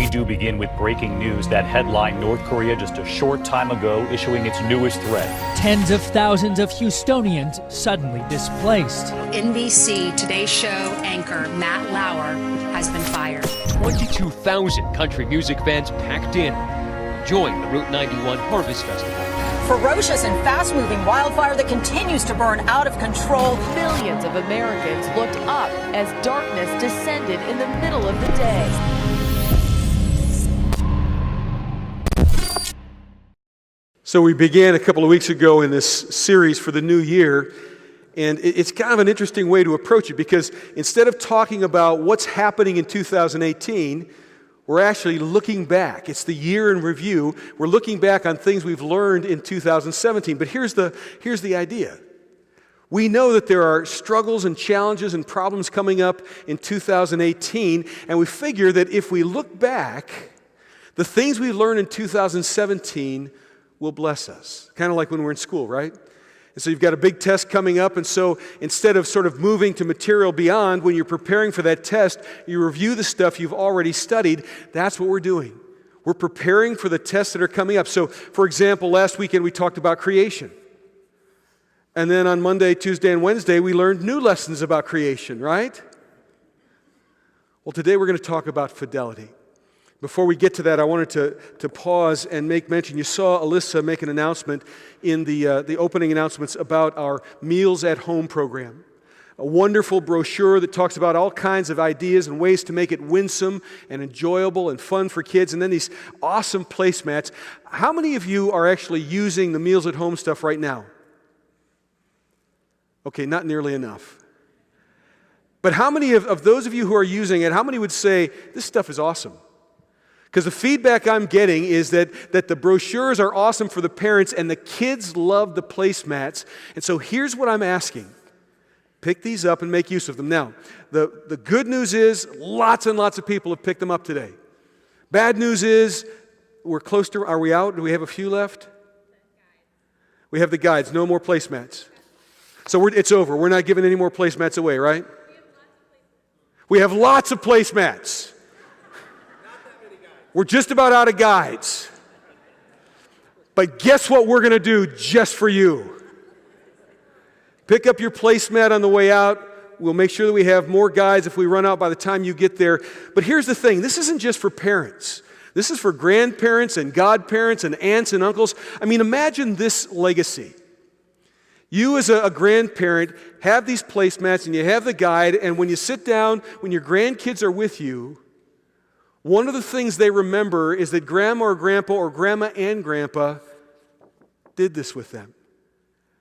do begin with breaking news that headlined North Korea just a short time ago, issuing its newest threat. Tens of thousands of Houstonians suddenly displaced. NBC Today Show anchor Matt Lauer has been fired. 22,000 country music fans packed in, enjoying the Route 91 Harvest Festival. Ferocious and fast-moving wildfire that continues to burn out of control. Millions of Americans looked up as darkness descended in the middle of the day. So we began a couple of weeks ago in this series for the new year, and it's kind of an interesting way to approach it because instead of talking about what's happening in 2018, we're actually looking back. It's the year in review. We're looking back on things we've learned in 2017. But here's the idea. We know that there are struggles and challenges and problems coming up in 2018, and we figure that if we look back, the things we learned in 2017 will bless us. Kind of like when we're in school, right? And so you've got a big test coming up, and so instead of sort of moving to material beyond, when you're preparing for that test, you review the stuff you've already studied. That's what we're doing. We're preparing for the tests that are coming up. So, for example, last weekend we talked about creation. And then on Monday, Tuesday, and Wednesday, we learned new lessons about creation, right? Well, today we're going to talk about fidelity. Before we get to that, I wanted to pause and make mention. You saw Alyssa make an announcement in the opening announcements about our Meals at Home program. A wonderful brochure that talks about all kinds of ideas and ways to make it winsome and enjoyable and fun for kids. And then these awesome placemats. How many of you are actually using the Meals at Home stuff right now? Okay, not nearly enough. But how many of those of you who are using it, how many would say, this stuff is awesome? Because the feedback I'm getting is that the brochures are awesome for the parents and the kids love the placemats. And so here's what I'm asking. Pick these up and make use of them. Now, the good news is lots and lots of people have picked them up today. Bad news is we're close to, are we out? Do we have a few left? We have the guides, no more placemats. So it's over. We're not giving any more placemats away, right? We have lots of placemats. We're just about out of guides. But guess what we're going to do just for you? Pick up your placemat on the way out. We'll make sure that we have more guides if we run out by the time you get there. But here's the thing. This isn't just for parents. This is for grandparents and godparents and aunts and uncles. I mean, imagine this legacy. You as a grandparent have these placemats and you have the guide, and when you sit down, when your grandkids are with you, one of the things they remember is that grandma or grandpa or grandma and grandpa did this with them.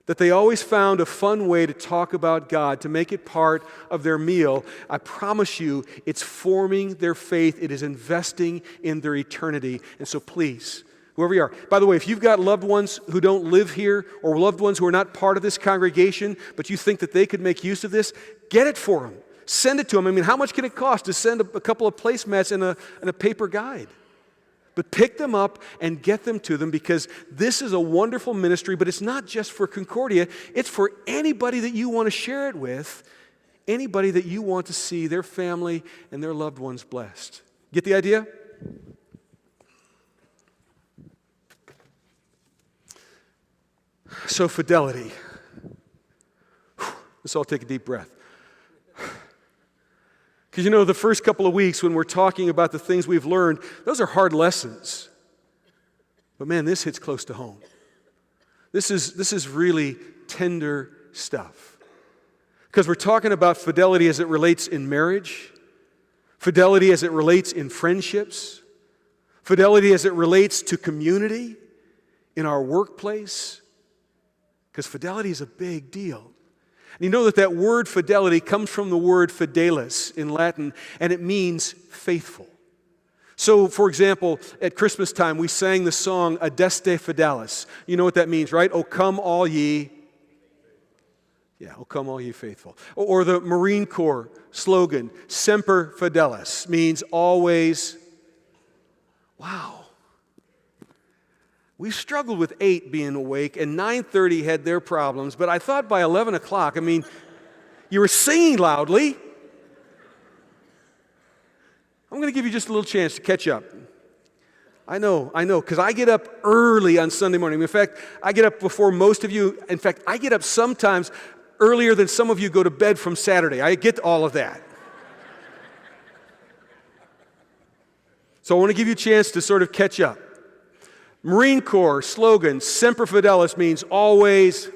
That they always found a fun way to talk about God, to make it part of their meal. I promise you, it's forming their faith. It is investing in their eternity. And so please, whoever you are. By the way, if you've got loved ones who don't live here or loved ones who are not part of this congregation, but you think that they could make use of this, get it for them. Send it to them. I mean, how much can it cost to send a couple of placemats and a paper guide? But pick them up and get them to them because this is a wonderful ministry, but it's not just for Concordia. It's for anybody that you want to share it with, anybody that you want to see their family and their loved ones blessed. Get the idea? So fidelity. Let's all take a deep breath. Because you know, the first couple of weeks when we're talking about the things we've learned, those are hard lessons. But man, this hits close to home. This is really tender stuff. Because we're talking about fidelity as it relates in marriage, fidelity as it relates in friendships, fidelity as it relates to community, in our workplace. Because fidelity is a big deal. And you know that word fidelity comes from the word fidelis in Latin, and it means faithful. So, for example, at Christmas time, we sang the song Adeste Fidelis. You know what that means, right? Oh, come all ye. Yeah, oh, come all ye faithful. Or the Marine Corps slogan, Semper Fidelis, means always. Wow. We struggled with 8 being awake, and 9:30 had their problems, but I thought by 11 o'clock, I mean, you were singing loudly. I'm going to give you just a little chance to catch up. I know, because I get up early on Sunday morning. In fact, I get up before most of you. In fact, I get up sometimes earlier than some of you go to bed from Saturday. I get all of that. So I want to give you a chance to sort of catch up. Marine Corps slogan, Semper Fidelis, means always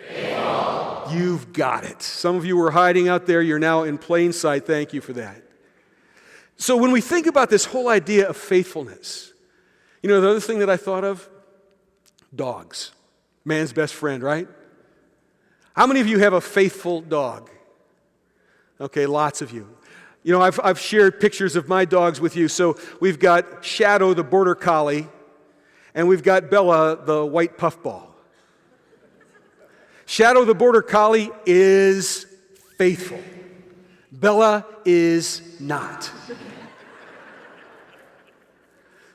faithful. You've got it. Some of you were hiding out there. You're now in plain sight. Thank you for that. So when we think about this whole idea of faithfulness, you know the other thing that I thought of? Dogs. Man's best friend, right? How many of you have a faithful dog? Okay, lots of you. You know, I've shared pictures of my dogs with you. So we've got Shadow, the border collie, and we've got Bella, the white puffball. Shadow, the border collie, is faithful. Bella is not.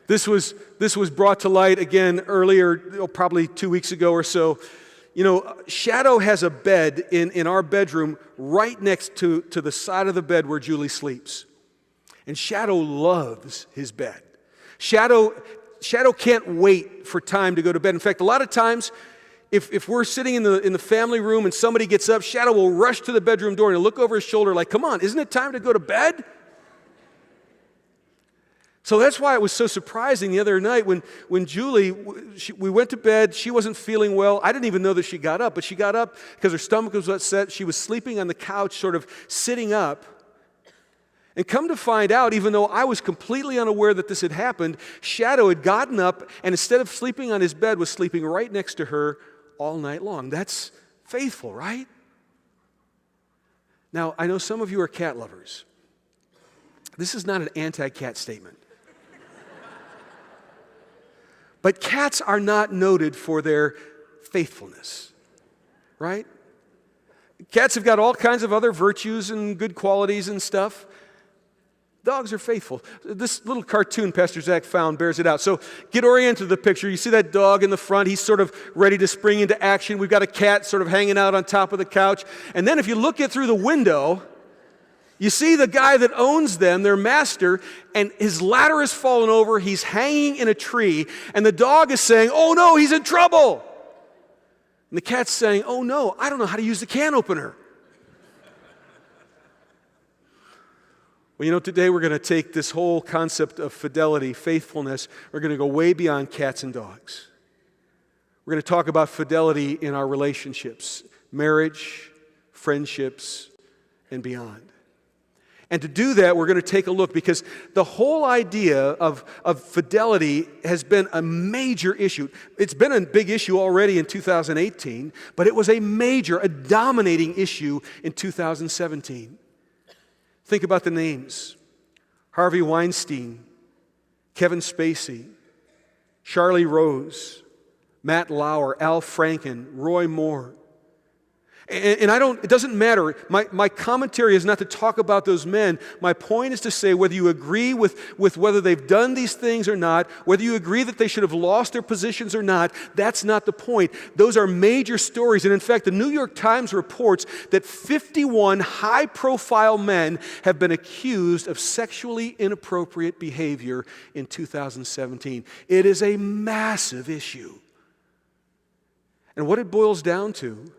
This was brought to light again earlier, probably 2 weeks ago or so. You know, Shadow has a bed in our bedroom right next to the side of the bed where Julie sleeps. And Shadow loves his bed. Shadow can't wait for time to go to bed. In fact, a lot of times, if we're sitting in the family room and somebody gets up, Shadow will rush to the bedroom door and he'll look over his shoulder like, come on, isn't it time to go to bed? So that's why it was so surprising the other night when Julie, we went to bed, she wasn't feeling well. I didn't even know that she got up, but she got up because her stomach was upset. She was sleeping on the couch, sort of sitting up. And come to find out, even though I was completely unaware that this had happened, Shadow had gotten up and instead of sleeping on his bed was sleeping right next to her all night long. That's faithful, right? Now, I know some of you are cat lovers. This is not an anti-cat statement. But cats are not noted for their faithfulness, right? Cats have got all kinds of other virtues and good qualities and stuff. Dogs are faithful. This little cartoon Pastor Zach found bears it out. So get oriented to the picture. You see that dog in the front. He's sort of ready to spring into action. We've got a cat sort of hanging out on top of the couch. And then if you look through the window, you see the guy that owns them, their master, and his ladder has fallen over. He's hanging in a tree. And the dog is saying, oh no, he's in trouble. And the cat's saying, oh no, I don't know how to use the can opener. Well, you know, today we're going to take this whole concept of fidelity, faithfulness. We're going to go way beyond cats and dogs. We're going to talk about fidelity in our relationships, marriage, friendships, and beyond. And to do that, we're going to take a look because the whole idea of fidelity has been a major issue. It's been a big issue already in 2018, but it was a dominating issue in 2017. Think about the names: Harvey Weinstein, Kevin Spacey, Charlie Rose, Matt Lauer, Al Franken, Roy Moore. And it doesn't matter. My commentary is not to talk about those men. My point is to say whether you agree with whether they've done these things or not, whether you agree that they should have lost their positions or not, that's not the point. Those are major stories. And in fact, the New York Times reports that 51 high-profile men have been accused of sexually inappropriate behavior in 2017. It is a massive issue. And what it boils down to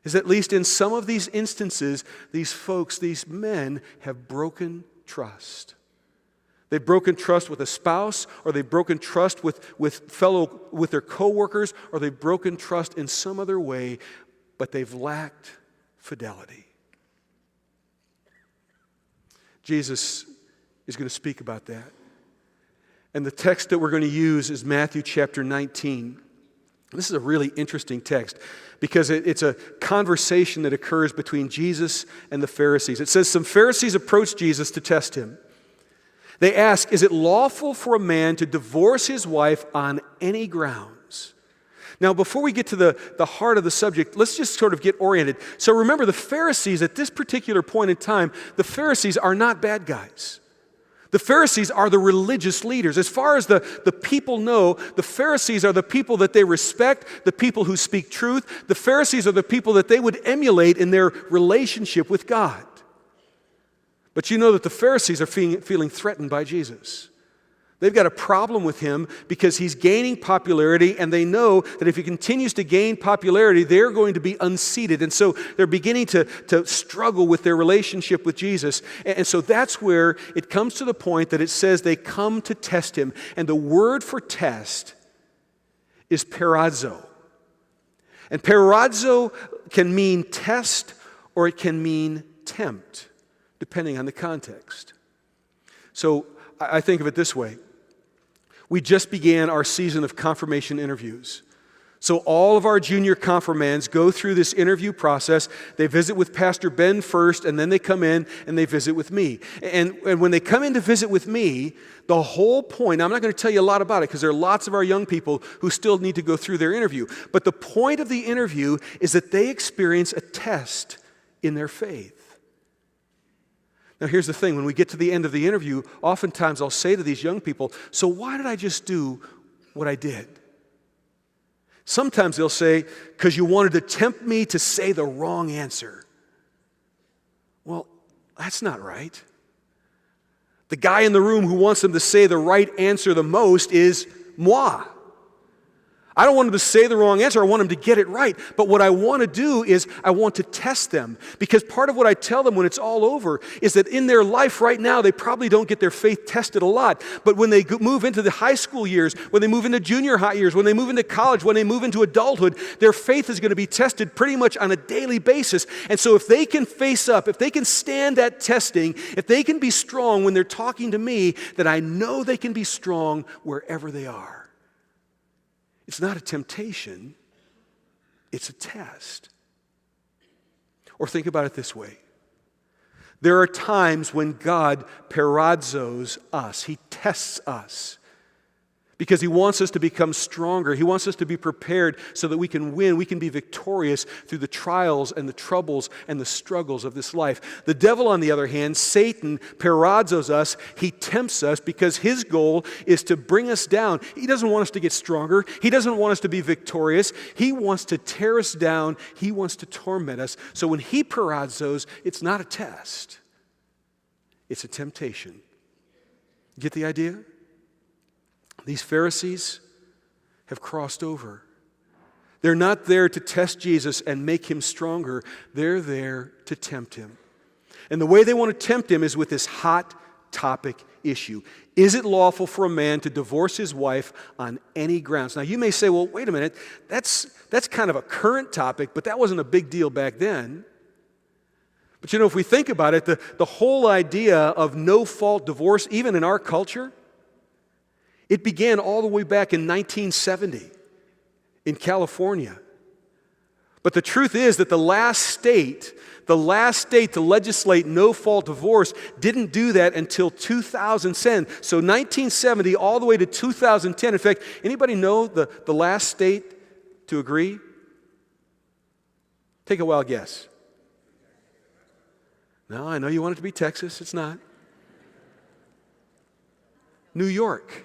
is at least in some of these instances, these folks, these men have broken trust. They've broken trust with a spouse, or they've broken trust with their coworkers, or they've broken trust in some other way, but they've lacked fidelity. Jesus is going to speak about that. And the text that we're going to use is Matthew chapter 19. This is a really interesting text because it's a conversation that occurs between Jesus and the Pharisees. It says, some Pharisees approached Jesus to test him. They ask, is it lawful for a man to divorce his wife on any grounds? Now, before we get to the heart of the subject, let's just sort of get oriented. So remember, the Pharisees, at this particular point in time, the Pharisees are not bad guys. The Pharisees are the religious leaders. As far as the people know, the Pharisees are the people that they respect, the people who speak truth. The Pharisees are the people that they would emulate in their relationship with God. But you know that the Pharisees are feeling threatened by Jesus. They've got a problem with him because he's gaining popularity, and they know that if he continues to gain popularity, they're going to be unseated. And so they're beginning to struggle with their relationship with Jesus. And so that's where it comes to the point that it says they come to test him. And the word for test is perazzo. And perazzo can mean test or it can mean tempt, depending on the context. So I think of it this way. We just began our season of confirmation interviews. So all of our junior confirmands go through this interview process. They visit with Pastor Ben first, and then they come in and they visit with me. And when they come in to visit with me, the whole point, I'm not going to tell you a lot about it because there are lots of our young people who still need to go through their interview. But the point of the interview is that they experience a test in their faith. Now here's the thing, when we get to the end of the interview, oftentimes I'll say to these young people, so why did I just do what I did? Sometimes they'll say, because you wanted to tempt me to say the wrong answer. Well, that's not right. The guy in the room who wants them to say the right answer the most is moi. I don't want them to say the wrong answer. I want them to get it right. But what I want to do is I want to test them. Because part of what I tell them when it's all over is that in their life right now, they probably don't get their faith tested a lot. But when they move into the high school years, when they move into junior high years, when they move into college, when they move into adulthood, their faith is going to be tested pretty much on a daily basis. And so if they can face up, if they can stand that testing, if they can be strong when they're talking to me, then I know they can be strong wherever they are. It's not a temptation, it's a test. Or think about it this way. There are times when God perazzos us. He tests us because He wants us to become stronger. He wants us to be prepared so that we can win. We can be victorious through the trials and the troubles and the struggles of this life. The devil, on the other hand, Satan, perazzos us. He tempts us because his goal is to bring us down. He doesn't want us to get stronger. He doesn't want us to be victorious. He wants to tear us down. He wants to torment us. So when he perazzos, it's not a test. It's a temptation. Get the idea? These Pharisees have crossed over. They're not there to test Jesus and make him stronger. They're there to tempt him. And the way they want to tempt him is with this hot topic issue. Is it lawful for a man to divorce his wife on any grounds? Now you may say, well, wait a minute, that's kind of a current topic, but that wasn't a big deal back then. But you know, if we think about it, the whole idea of no-fault divorce, even in our culture, it began all the way back in 1970 in California. But the truth is that the last state to legislate no-fault divorce didn't do that until 2010. So 1970 all the way to 2010. In fact, anybody know the last state to agree? Take a wild guess. No, I know you want it to be Texas. It's not. New York.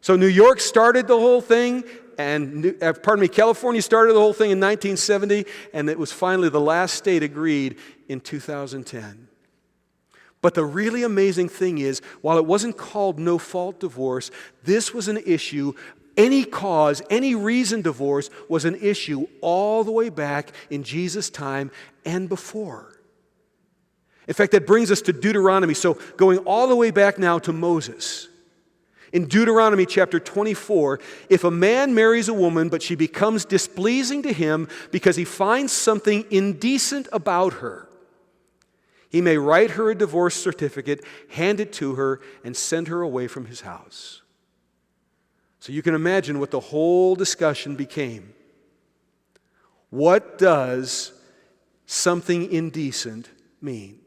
So New York started the whole thing, and California started the whole thing in 1970, and it was finally the last state agreed in 2010. But the really amazing thing is, while it wasn't called no-fault divorce, this was an issue. Any cause, any reason divorce was an issue all the way back in Jesus' time and before. In fact, that brings us to Deuteronomy. So going all the way back now to Moses. In Deuteronomy chapter 24, if a man marries a woman, but she becomes displeasing to him because he finds something indecent about her, he may write her a divorce certificate, hand it to her, and send her away from his house. So you can imagine what the whole discussion became. What does something indecent mean?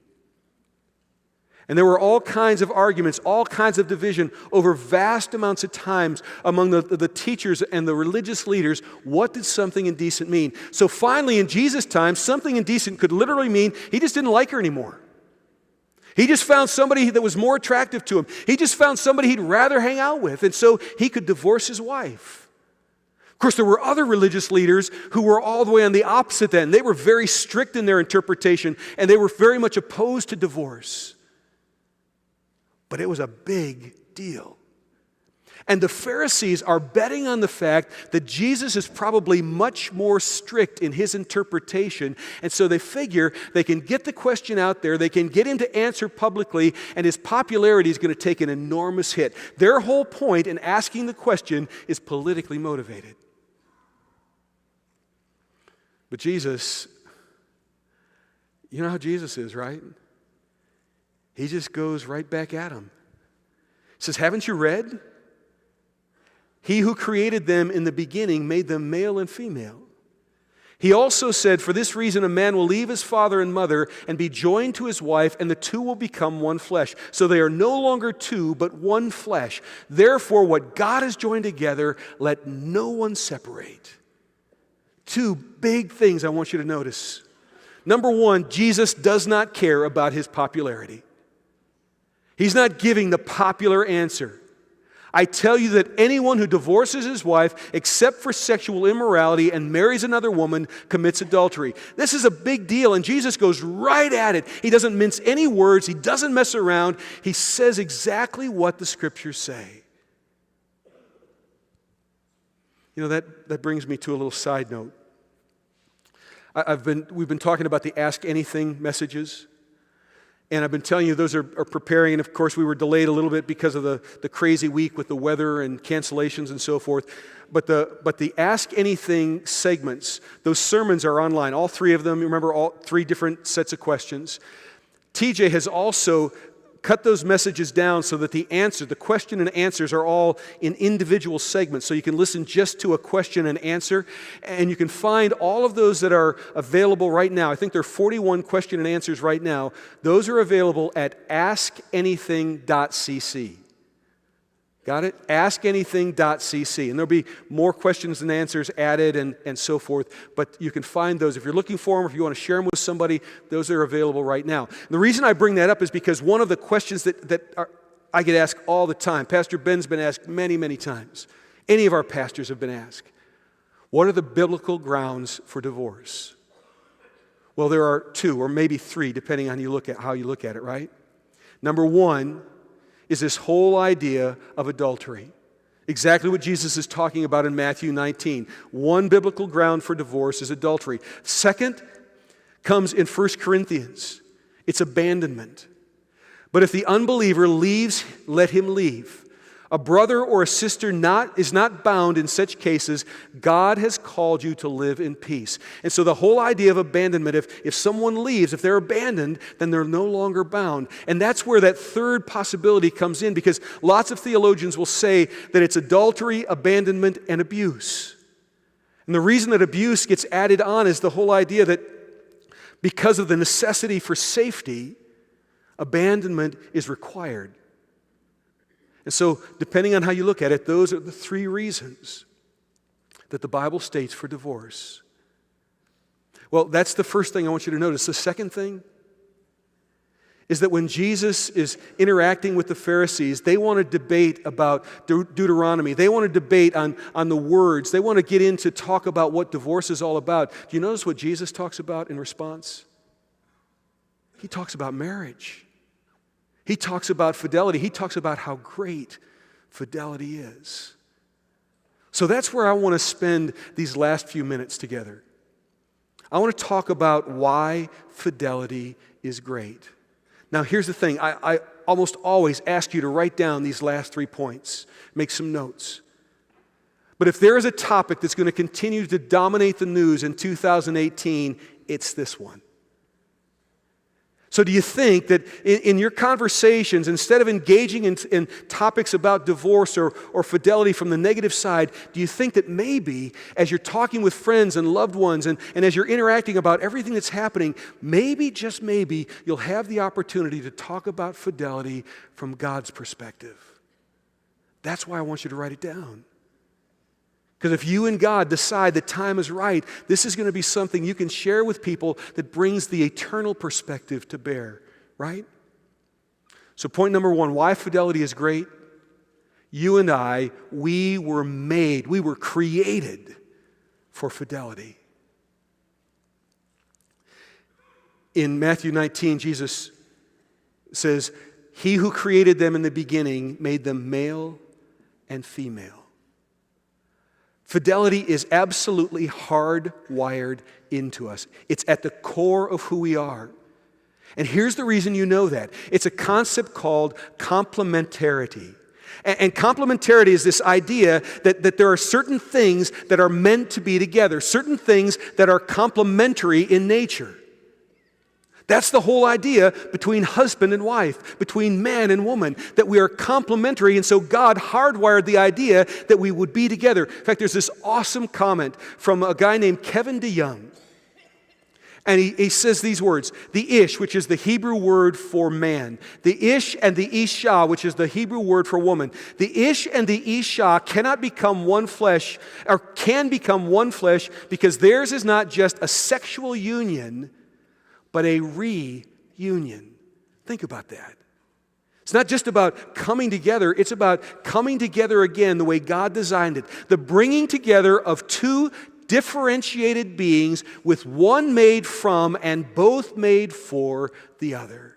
And there were all kinds of arguments, all kinds of division over vast amounts of times among the teachers and the religious leaders. What did something indecent mean? So finally, in Jesus' time, something indecent could literally mean he just didn't like her anymore. He just found somebody that was more attractive to him. He just found somebody he'd rather hang out with, and so he could divorce his wife. Of course, there were other religious leaders who were all the way on the opposite end. They were very strict in their interpretation, and they were very much opposed to divorce. But it was a big deal. And the Pharisees are betting on the fact that Jesus is probably much more strict in his interpretation, and so they figure they can get the question out there, they can get him to answer publicly, and his popularity is going to take an enormous hit. Their whole point in asking the question is politically motivated. But Jesus, you know how Jesus is, right? He just goes right back at him. He says, haven't you read? He who created them in the beginning made them male and female. He also said, for this reason a man will leave his father and mother and be joined to his wife, and the two will become one flesh. So they are no longer two, but one flesh. Therefore, what God has joined together, let no one separate. Two big things I want you to notice. Number one, Jesus does not care about his popularity. He's not giving the popular answer. I tell you that anyone who divorces his wife except for sexual immorality and marries another woman commits adultery. This is a big deal, and Jesus goes right at it. He doesn't mince any words. He doesn't mess around. He says exactly what the Scriptures say. You know, that brings me to a little side note. We've been talking about the Ask Anything messages. And I've been telling you those are preparing, and of course we were delayed a little bit because of the crazy week with the weather and cancellations and so forth. But the Ask Anything segments, those sermons are online, all three of them. Remember, all three different sets of questions. TJ has also cut those messages down so that the question and answers are all in individual segments. So you can listen just to a question and answer. And you can find all of those that are available right now. I think there are 41 question and answers right now. Those are available at askanything.cc. Got it? Askanything.cc. And there'll be more questions and answers added and so forth. But you can find those. If you're looking for them, if you want to share them with somebody, those are available right now. And the reason I bring that up is because one of the questions I get asked all the time, Pastor Ben's been asked many, many times. Any of our pastors have been asked, what are the biblical grounds for divorce? Well, there are two or maybe three, depending on how you look at it, right? Number one is this whole idea of adultery. Exactly what Jesus is talking about in Matthew 19. One biblical ground for divorce is adultery. Second comes in 1 Corinthians. It's abandonment. But if the unbeliever leaves, let him leave. A brother or a sister is not bound in such cases. God has called you to live in peace. And so the whole idea of abandonment, if someone leaves, if they're abandoned, then they're no longer bound. And that's where that third possibility comes in, because lots of theologians will say that it's adultery, abandonment, and abuse. And the reason that abuse gets added on is the whole idea that because of the necessity for safety, abandonment is required. And so, depending on how you look at it, those are the three reasons that the Bible states for divorce. Well, that's the first thing I want you to notice. The second thing is that when Jesus is interacting with the Pharisees, they want to debate about Deuteronomy. They want to debate on the words. They want to get in to talk about what divorce is all about. Do you notice what Jesus talks about in response? He talks about marriage. He talks about fidelity. He talks about how great fidelity is. So that's where I want to spend these last few minutes together. I want to talk about why fidelity is great. Now, here's the thing. I almost always ask you to write down these last 3 points. Make some notes. But if there is a topic that's going to continue to dominate the news in 2018, it's this one. So do you think that in your conversations, instead of engaging in topics about divorce or fidelity from the negative side, do you think that maybe as you're talking with friends and loved ones and as you're interacting about everything that's happening, maybe, just maybe, you'll have the opportunity to talk about fidelity from God's perspective? That's why I want you to write it down. Because if you and God decide the time is right, this is going to be something you can share with people that brings the eternal perspective to bear, right? So point number one, why fidelity is great. You and I, we were created for fidelity. In Matthew 19, Jesus says, He who created them in the beginning made them male and female. Fidelity is absolutely hardwired into us. It's at the core of who we are. And here's the reason you know that. It's a concept called complementarity. And complementarity is this idea that there are certain things that are meant to be together, certain things that are complementary in nature. That's the whole idea between husband and wife, between man and woman, that we are complementary, and so God hardwired the idea that we would be together. In fact, there's this awesome comment from a guy named Kevin DeYoung, and he says these words: the ish, which is the Hebrew word for man, the ish and the isha, which is the Hebrew word for woman, the ish and the isha cannot become one flesh, or can become one flesh, because theirs is not just a sexual union, but a reunion. Think about that. It's not just about coming together, it's about coming together again the way God designed it. The bringing together of two differentiated beings with one made from and both made for the other.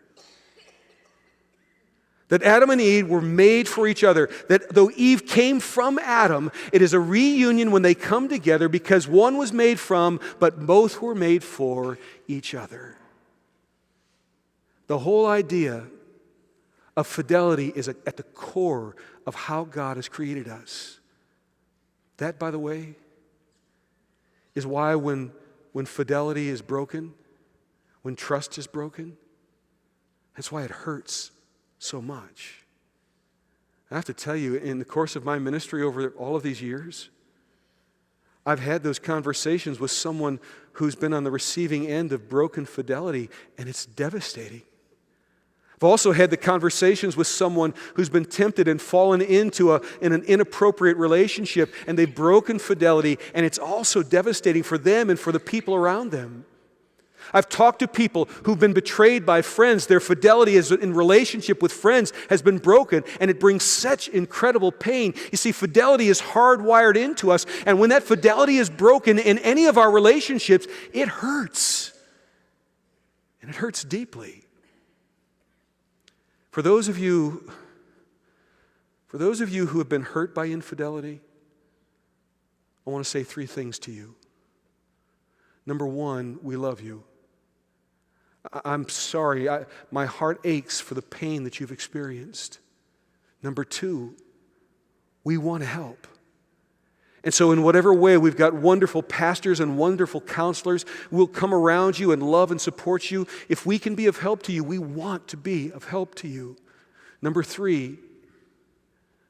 That Adam and Eve were made for each other. That though Eve came from Adam, it is a reunion when they come together because one was made from, but both were made for each other. The whole idea of fidelity is at the core of how God has created us. That, by the way, is why when fidelity is broken, when trust is broken, that's why it hurts so much. I have to tell you, in the course of my ministry over all of these years, I've had those conversations with someone who's been on the receiving end of broken fidelity, and it's devastating. I've also had the conversations with someone who's been tempted and fallen into an inappropriate relationship, and they've broken fidelity, and it's also devastating for them and for the people around them. I've talked to people who've been betrayed by friends. Their fidelity in relationship with friends has been broken, and it brings such incredible pain. You see, fidelity is hardwired into us, and when that fidelity is broken in any of our relationships, it hurts. And it hurts deeply. For those of you who have been hurt by infidelity, I want to say three things to you. Number one, we love you. I'm sorry. My heart aches for the pain that you've experienced. Number two, we want to help. And so in whatever way, we've got wonderful pastors and wonderful counselors. We'll come around you and love and support you. If we can be of help to you, we want to be of help to you. Number three,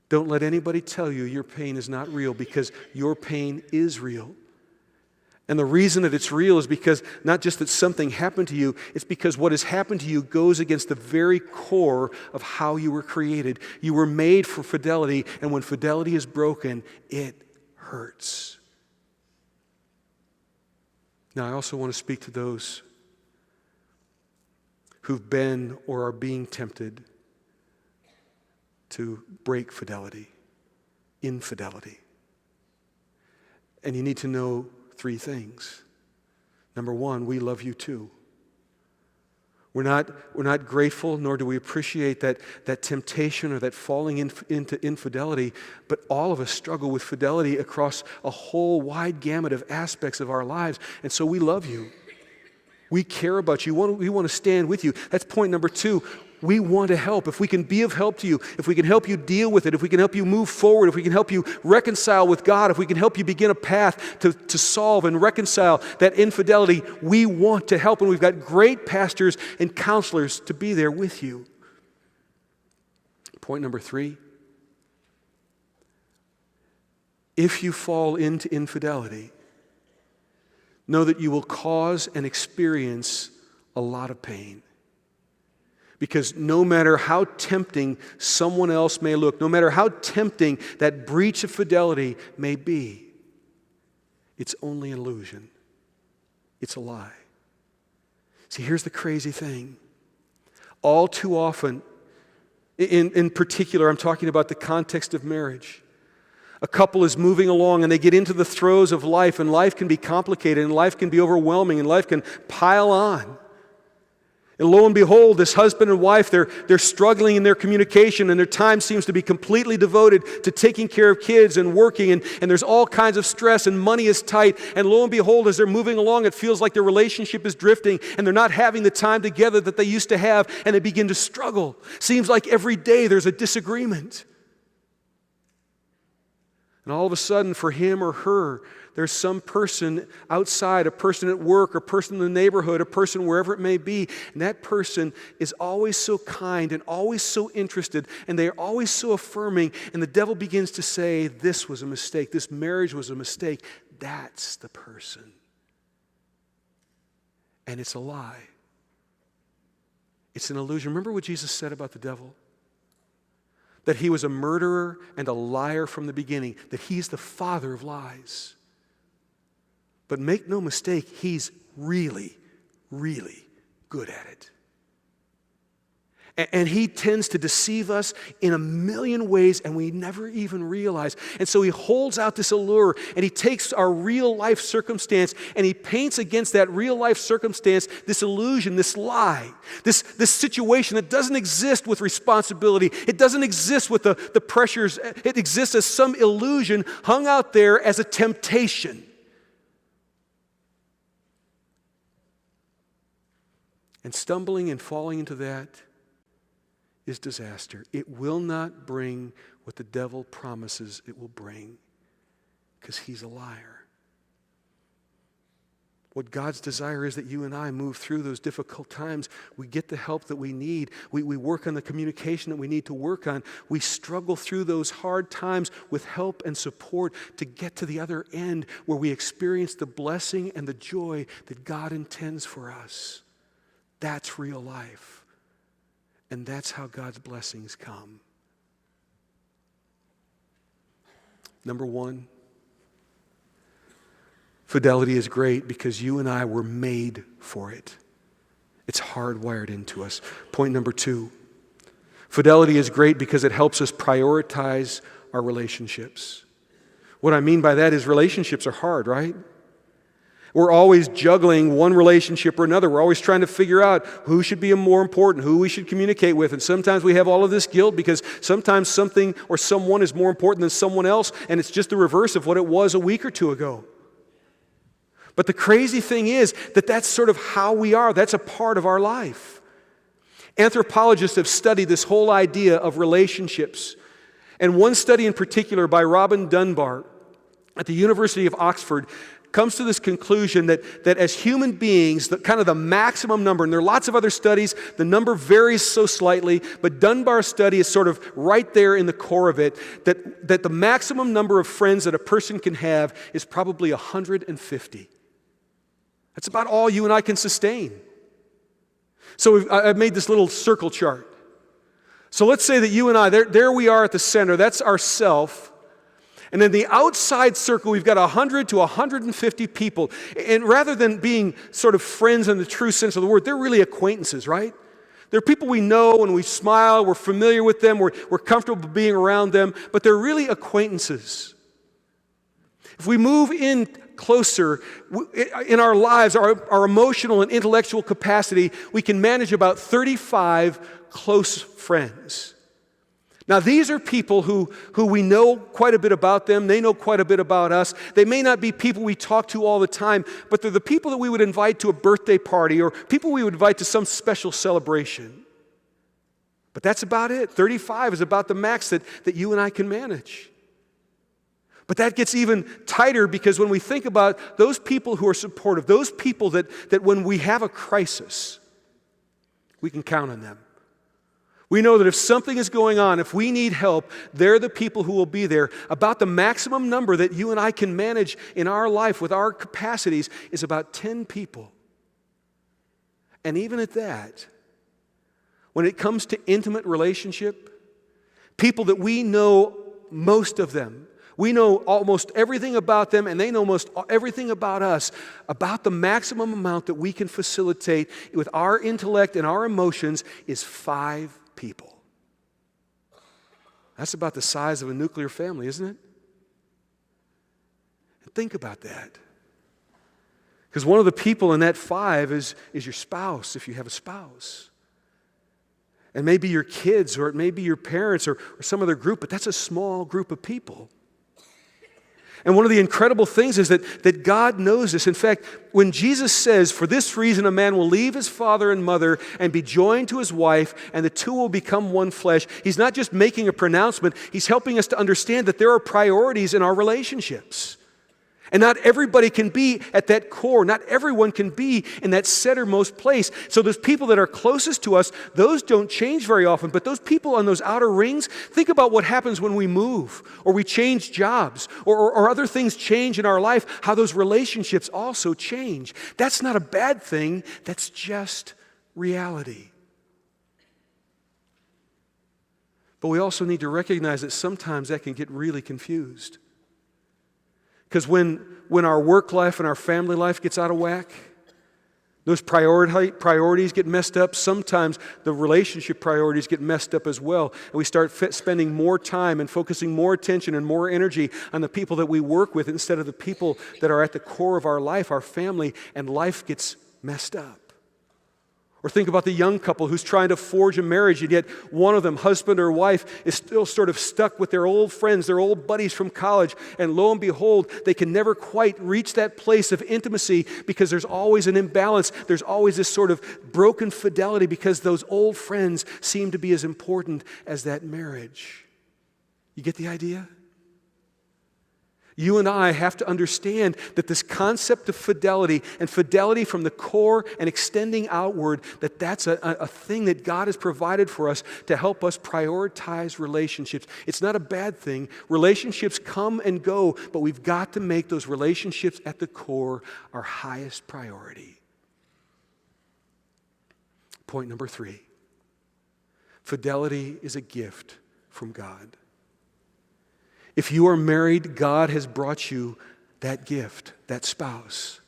don't let anybody tell you your pain is not real, because your pain is real. And the reason that it's real is because not just that something happened to you, it's because what has happened to you goes against the very core of how you were created. You were made for fidelity, and when fidelity is broken, it hurts. Now, I also want to speak to those who've been or are being tempted to break fidelity, infidelity. And you need to know three things. Number one, we love you too. We're not grateful, nor do we appreciate that temptation or that falling into infidelity, but all of us struggle with fidelity across a whole wide gamut of aspects of our lives, and so we love you. We care about you. We want to stand with you. That's point number two. We want to help. If we can be of help to you, if we can help you deal with it, if we can help you move forward, if we can help you reconcile with God, if we can help you begin a path to solve and reconcile that infidelity, we want to help. And we've got great pastors and counselors to be there with you. Point number three. If you fall into infidelity, know that you will cause and experience a lot of pain. Because no matter how tempting someone else may look, no matter how tempting that breach of fidelity may be, it's only an illusion. It's a lie. See, here's the crazy thing. All too often, in particular, I'm talking about the context of marriage. A couple is moving along and they get into the throes of life, and life can be complicated, and life can be overwhelming, and life can pile on. And lo and behold, this husband and wife, they're struggling in their communication, and their time seems to be completely devoted to taking care of kids and working, and there's all kinds of stress, and money is tight. And lo and behold, as they're moving along, it feels like their relationship is drifting, and they're not having the time together that they used to have, and they begin to struggle. Seems like every day there's a disagreement. And all of a sudden, for him or her, there's some person outside, a person at work, a person in the neighborhood, a person wherever it may be, and that person is always so kind and always so interested, and they're always so affirming, and the devil begins to say, this was a mistake, this marriage was a mistake. That's the person. And it's a lie. It's an illusion. Remember what Jesus said about the devil? That he was a murderer and a liar from the beginning, that he's the father of lies. But make no mistake, he's really, really good at it. And he tends to deceive us in a million ways, and we never even realize. And so he holds out this allure, and he takes our real life circumstance, and he paints against that real life circumstance this illusion, this lie, this situation that doesn't exist with responsibility. It doesn't exist with the pressures. It exists as some illusion hung out there as a temptation. And stumbling and falling into that is disaster. It will not bring what the devil promises it will bring, because he's a liar. What God's desire is that you and I move through those difficult times. We get the help that we need. We work on the communication that we need to work on. We struggle through those hard times with help and support to get to the other end where we experience the blessing and the joy that God intends for us. That's real life. And that's how God's blessings come. Number one, fidelity is great because you and I were made for it. It's hardwired into us. Point number two, fidelity is great because it helps us prioritize our relationships. What I mean by that is relationships are hard, right? We're always juggling one relationship or another. We're always trying to figure out who should be more important, who we should communicate with. And sometimes we have all of this guilt because sometimes something or someone is more important than someone else, and it's just the reverse of what it was a week or two ago. But the crazy thing is that that's sort of how we are. That's a part of our life. Anthropologists have studied this whole idea of relationships. And one study in particular by Robin Dunbar at the University of Oxford comes to this conclusion that as human beings, the maximum number, and there are lots of other studies, the number varies so slightly, but Dunbar's study is sort of right there in the core of it, that the maximum number of friends that a person can have is probably 150. That's about all you and I can sustain. So I've made this little circle chart. So let's say that you and I, there we are at the center, that's our self. And in the outside circle, we've got 100 to 150 people. And rather than being sort of friends in the true sense of the word, they're really acquaintances, right? They're people we know and we smile, we're familiar with them, we're comfortable being around them, but they're really acquaintances. If we move in closer in our lives, our emotional and intellectual capacity, we can manage about 35 close friends. Now, these are people who we know quite a bit about them. They know quite a bit about us. They may not be people we talk to all the time, but they're the people that we would invite to a birthday party or people we would invite to some special celebration. But that's about it. 35 is about the max that you and I can manage. But that gets even tighter because when we think about those people who are supportive, those people that when we have a crisis, we can count on them. We know that if something is going on, if we need help, they're the people who will be there. About the maximum number that you and I can manage in our life with our capacities is about 10 people. And even at that, when it comes to intimate relationship, people that we know most of them, we know almost everything about them, and they know most everything about us. About the maximum amount that we can facilitate with our intellect and our emotions is 5 people. That's about the size of a nuclear family, isn't it? And think about that. Because one of the people in that 5 is your spouse, if you have a spouse. And maybe your kids, or it may be your parents, or some other group, but that's a small group of people. And one of the incredible things is that God knows this. In fact, when Jesus says, "For this reason a man will leave his father and mother and be joined to his wife, and the two will become one flesh," he's not just making a pronouncement, he's helping us to understand that there are priorities in our relationships. And not everybody can be at that core. Not everyone can be in that centermost place. So those people that are closest to us, those don't change very often. But those people on those outer rings, think about what happens when we move or we change jobs or other things change in our life, how those relationships also change. That's not a bad thing. That's just reality. But we also need to recognize that sometimes that can get really confused. Because when our work life and our family life gets out of whack, those priorities get messed up. Sometimes the relationship priorities get messed up as well. And we start spending more time and focusing more attention and more energy on the people that we work with instead of the people that are at the core of our life, our family, and life gets messed up. Or think about the young couple who's trying to forge a marriage, and yet one of them, husband or wife, is still sort of stuck with their old friends, their old buddies from college, and lo and behold, they can never quite reach that place of intimacy because there's always an imbalance. There's always this sort of broken fidelity because those old friends seem to be as important as that marriage. You get the idea? You and I have to understand that this concept of fidelity and fidelity from the core and extending outward, that's a thing that God has provided for us to help us prioritize relationships. It's not a bad thing. Relationships come and go, but we've got to make those relationships at the core our highest priority. Point number 3. Fidelity is a gift from God. If you are married, God has brought you that gift, that spouse.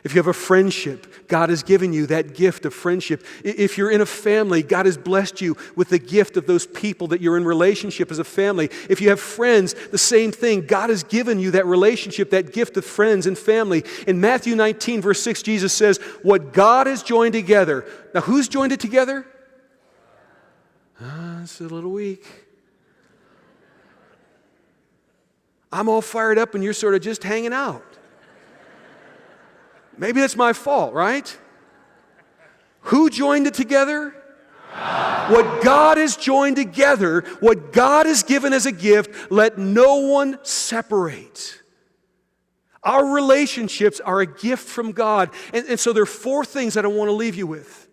If you have a friendship, God has given you that gift of friendship. If you're in a family, God has blessed you with the gift of those people that you're in relationship as a family. If you have friends, the same thing. God has given you that relationship, that gift of friends and family. In Matthew 19, verse 6, Jesus says, "What God has joined together." Now, who's joined it together? It's a little weak. I'm all fired up and you're sort of just hanging out. Maybe that's my fault, right? Who joined it together? What God has joined together, what God has given as a gift, let no one separate. Our relationships are a gift from God. And so there are 4 things that I want to leave you with.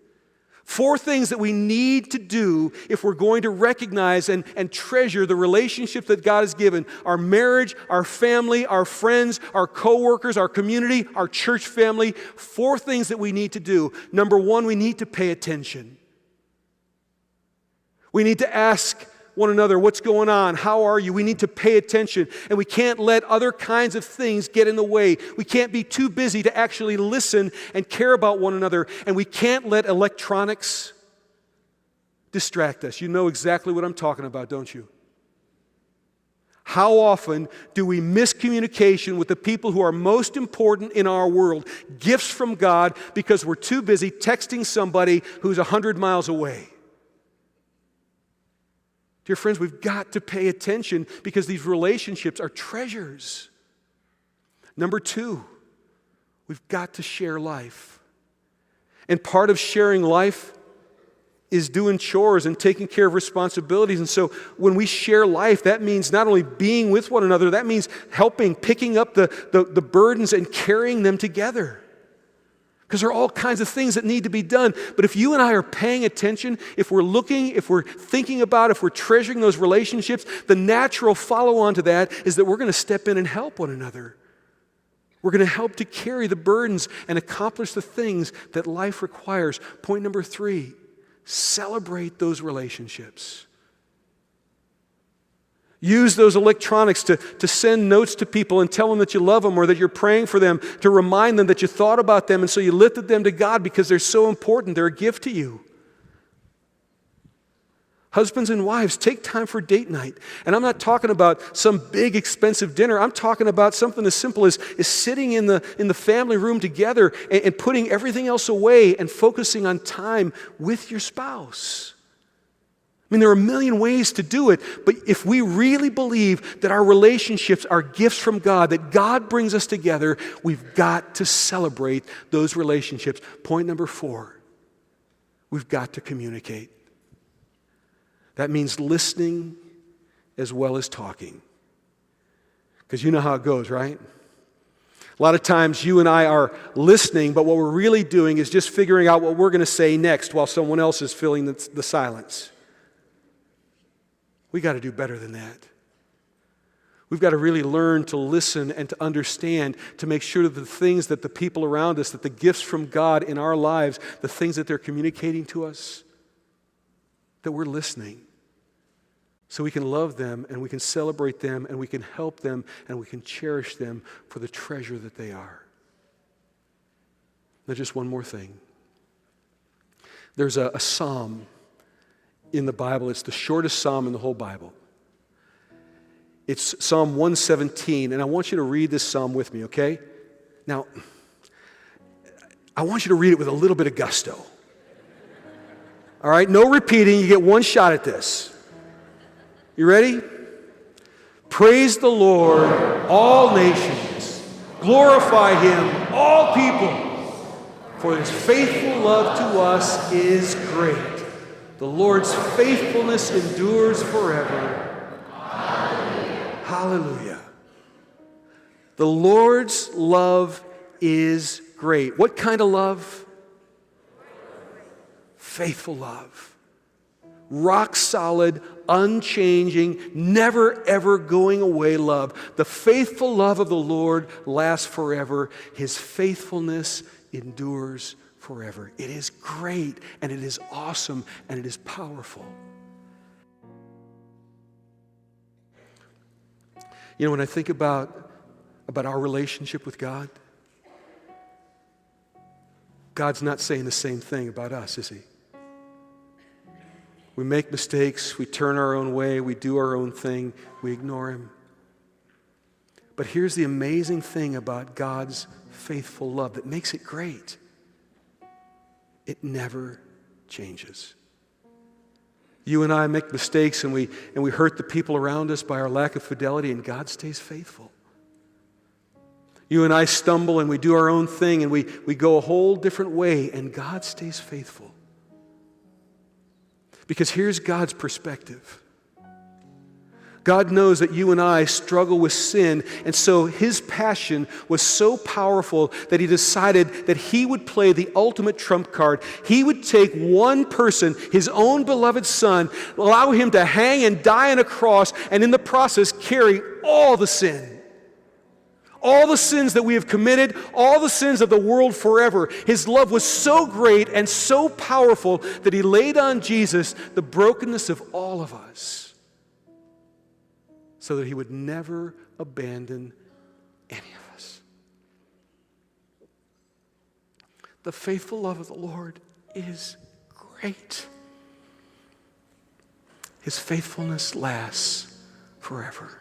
4 things that we need to do if we're going to recognize and treasure the relationships that God has given. Our marriage, our family, our friends, our co-workers, our community, our church family. 4 things that we need to do. Number 1, we need to pay attention. We need to ask one another, what's going on? How are you? We need to pay attention. And we can't let other kinds of things get in the way. We can't be too busy to actually listen and care about one another. And we can't let electronics distract us. You know exactly what I'm talking about, don't you? How often do we miss communication with the people who are most important in our world? Gifts from God because we're too busy texting somebody who's 100 miles away. Dear friends, we've got to pay attention because these relationships are treasures. Number 2, we've got to share life. And part of sharing life is doing chores and taking care of responsibilities. And so when we share life, that means not only being with one another, that means helping, picking up the burdens and carrying them together. Because there are all kinds of things that need to be done. But if you and I are paying attention, if we're looking, if we're thinking about, if we're treasuring those relationships, the natural follow-on to that is that we're going to step in and help one another. We're going to help to carry the burdens and accomplish the things that life requires. Point number 3, celebrate those relationships. Use those electronics to send notes to people and tell them that you love them or that you're praying for them, to remind them that you thought about them and so you lifted them to God because they're so important. They're a gift to you. Husbands and wives, take time for date night. And I'm not talking about some big expensive dinner. I'm talking about something as simple as sitting in the family room together and putting everything else away and focusing on time with your spouse. I mean, there are a million ways to do it, but if we really believe that our relationships are gifts from God, that God brings us together, we've got to celebrate those relationships. Point number 4, we've got to communicate. That means listening as well as talking. Because you know how it goes, right? A lot of times you and I are listening, but what we're really doing is just figuring out what we're going to say next while someone else is filling the silence. We got to do better than that. We've got to really learn to listen and to understand, to make sure that the things that the people around us, that the gifts from God in our lives, the things that they're communicating to us, that we're listening. So we can love them and we can celebrate them and we can help them and we can cherish them for the treasure that they are. Now just one more thing. There's a psalm in the Bible. It's the shortest psalm in the whole Bible. It's Psalm 117, and I want you to read this psalm with me, okay? Now, I want you to read it with a little bit of gusto. All right, no repeating. You get one shot at this. You ready? Praise the Lord, all nations. Glorify Him, all people. For His faithful love to us is great. The Lord's faithfulness endures forever. Hallelujah. Hallelujah. The Lord's love is great. What kind of love? Faithful love. Rock solid, unchanging, never ever going away love. The faithful love of the Lord lasts forever. His faithfulness endures forever. It is great, and it is awesome, and it is powerful. You know, when I think about our relationship with God, God's not saying the same thing about us, is He? We make mistakes, we turn our own way, we do our own thing, we ignore Him. But here's the amazing thing about God's faithful love that makes it great. It never changes. You and I make mistakes and we hurt the people around us by our lack of fidelity, and God stays faithful. You and I stumble and we do our own thing and we go a whole different way, and God stays faithful. Because here's God's perspective. God knows that you and I struggle with sin, and so His passion was so powerful that He decided that He would play the ultimate trump card. He would take one person, His own beloved Son, allow Him to hang and die on a cross, and in the process carry all the sin. All the sins that we have committed, all the sins of the world forever. His love was so great and so powerful that He laid on Jesus the brokenness of all of us so that He would never abandon any of us. The faithful love of the Lord is great. His faithfulness lasts forever.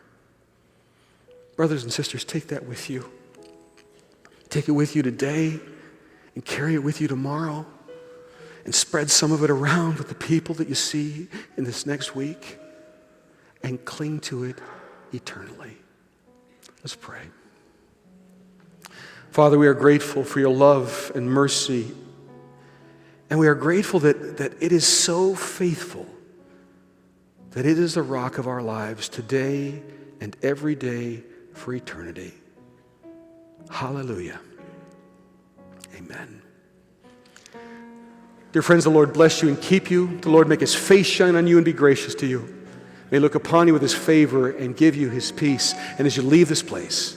Brothers and sisters, take that with you. Take it with you today and carry it with you tomorrow and spread some of it around with the people that you see in this next week and cling to it eternally. Let's pray. Father, we are grateful for your love and mercy, and we are grateful that it is so faithful, that it is the rock of our lives today and every day for eternity. Hallelujah. Amen. Dear friends, the Lord bless you and keep you. The Lord make His face shine on you and be gracious to you. May He look upon you with His favor and give you His peace. And as you leave this place,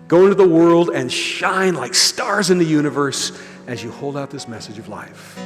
go into the world and shine like stars in the universe as you hold out this message of life.